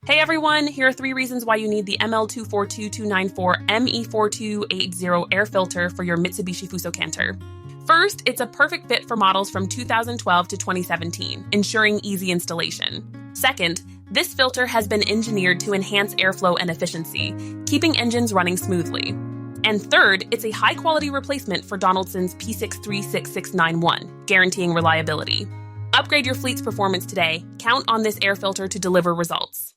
Hey everyone, here are 3 reasons why you need the ML242294 ME4280 air filter for your Mitsubishi Fuso Canter. First, it's a perfect fit for models from 2012 to 2017, ensuring easy installation. Second, this filter has been engineered to enhance airflow and efficiency, keeping engines running smoothly. And third, it's a high-quality replacement for Donaldson's P636691, guaranteeing reliability. Upgrade your fleet's performance today. Count on this air filter to deliver results.